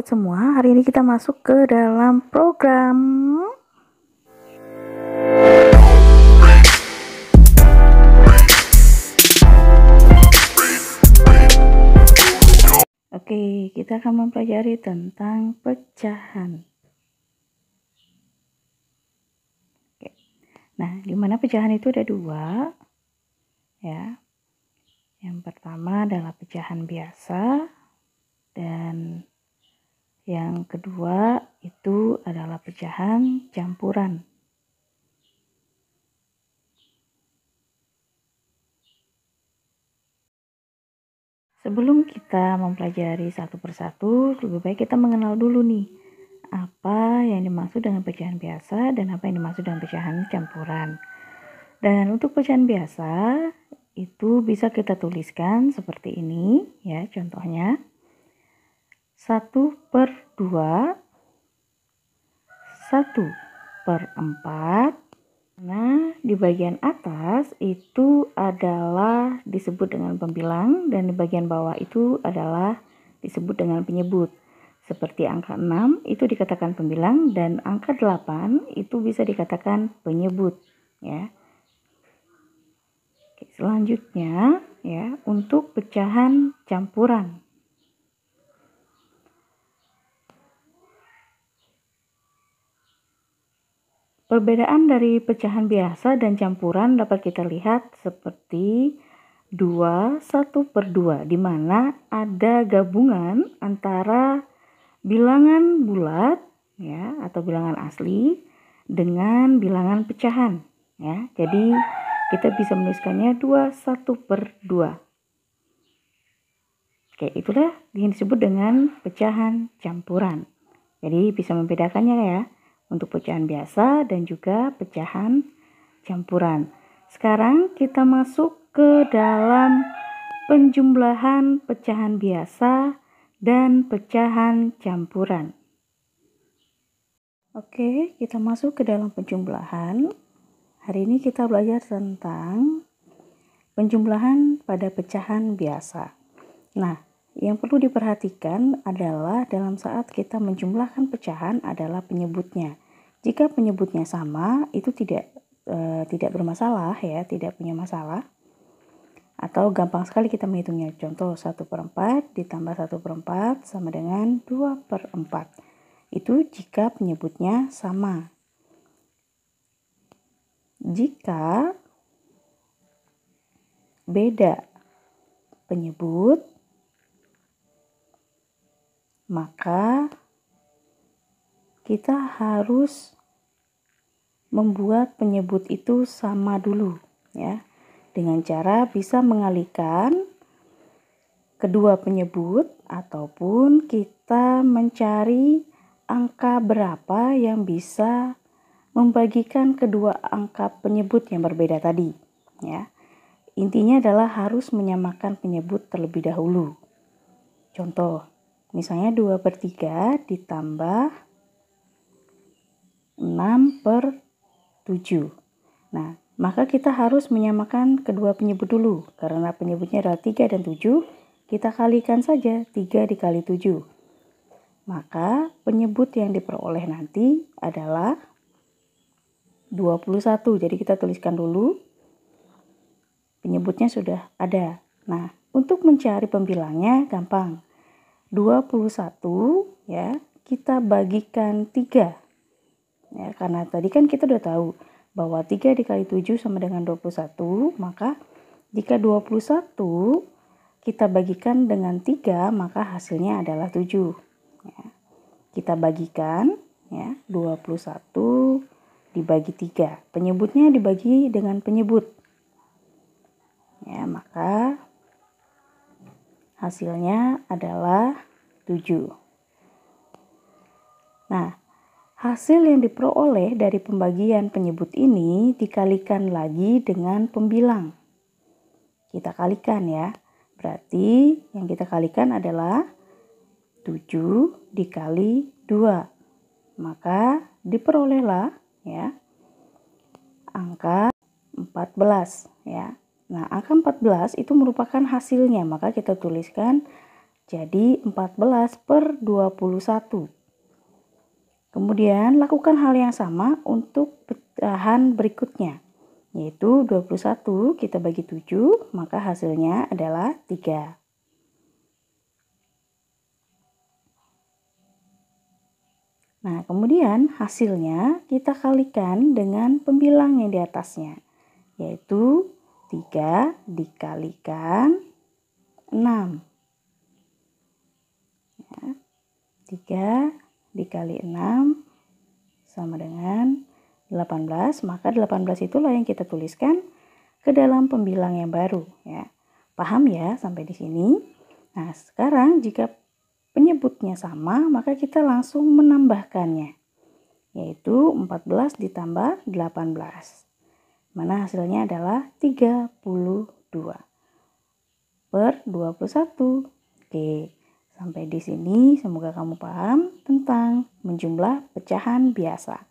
sahabat semua, hari ini kita masuk ke dalam program Oke, kita akan mempelajari tentang pecahan. Oke. Nah, di mana pecahan itu ada dua, ya. Yang pertama adalah pecahan biasa, dan yang kedua itu adalah pecahan campuran. Sebelum kita mempelajari satu persatu, lebih baik kita mengenal dulu nih, apa yang dimaksud dengan pecahan biasa dan apa yang dimaksud dengan pecahan campuran. Dan untuk pecahan biasa, itu bisa kita tuliskan seperti ini, ya, contohnya. 1/2, 1/4. Nah, di bagian atas itu adalah disebut dengan pembilang dan di bagian bawah itu adalah disebut dengan penyebut. Seperti angka 6 itu dikatakan pembilang dan angka 8 itu bisa dikatakan penyebut, ya. Oke, selanjutnya ya, untuk pecahan campuran. Perbedaan dari pecahan biasa dan campuran dapat kita lihat seperti 2, 1/2, di mana ada gabungan antara bilangan bulat, ya, atau bilangan asli dengan bilangan pecahan, ya. Jadi kita bisa menuliskannya 2, 1/2. Oke, itulah yang disebut dengan pecahan campuran. Jadi bisa membedakannya ya, untuk pecahan biasa dan juga pecahan campuran. Sekarang kita masuk ke dalam penjumlahan pecahan biasa dan pecahan campuran. Oke, kita masuk ke dalam penjumlahan. Hari ini kita belajar tentang penjumlahan pada pecahan biasa. Nah, yang perlu diperhatikan adalah dalam saat kita menjumlahkan pecahan adalah penyebutnya. Jika penyebutnya sama, itu tidak bermasalah ya, tidak punya masalah. Atau gampang sekali kita menghitungnya. Contoh 1/4 ditambah 1/4 sama dengan 2/4. Itu jika penyebutnya sama. Jika beda penyebut, maka kita harus membuat penyebut itu sama dulu, ya, dengan cara bisa mengalihkan kedua penyebut ataupun kita mencari angka berapa yang bisa membagikan kedua angka penyebut yang berbeda tadi, ya. Intinya adalah harus menyamakan penyebut terlebih dahulu. Contoh, misalnya 2/3 ditambah 6/7. Nah, maka kita harus menyamakan kedua penyebut dulu. Karena penyebutnya adalah 3 dan 7, kita kalikan saja 3 dikali 7. Maka penyebut yang diperoleh nanti adalah 21. Jadi kita tuliskan dulu. Penyebutnya sudah ada. Nah, untuk mencari pembilangnya gampang. 21 ya, kita bagikan 3. Ya, karena tadi kan kita udah tahu bahwa 3 dikali 7 sama dengan 21, maka jika 21 kita bagikan dengan 3, maka hasilnya adalah 7. Ya. Kita bagikan ya, 21 dibagi 3. Penyebutnya dibagi dengan penyebut. Ya, maka hasilnya adalah 7. Nah, hasil yang diperoleh dari pembagian penyebut ini dikalikan lagi dengan pembilang. Kita kalikan ya. Berarti yang kita kalikan adalah 7 dikali 2. Maka diperolehlah ya angka 14 ya. Nah, angka 14 itu merupakan hasilnya, maka kita tuliskan jadi 14/21. Kemudian lakukan hal yang sama untuk pecahan berikutnya, yaitu 21 kita bagi 7, maka hasilnya adalah 3. Nah, kemudian hasilnya kita kalikan dengan pembilang yang di atasnya, yaitu 3 dikalikan 6. 3 dikali 6 sama dengan 18, maka 18 itulah yang kita tuliskan ke dalam pembilang yang baru ya. Paham ya sampai di sini? Nah, sekarang jika penyebutnya sama, maka kita langsung menambahkannya, yaitu 14 ditambah 18. Mana hasilnya adalah 32/21. Oke. Sampai di sini semoga kamu paham tentang menjumlah pecahan biasa.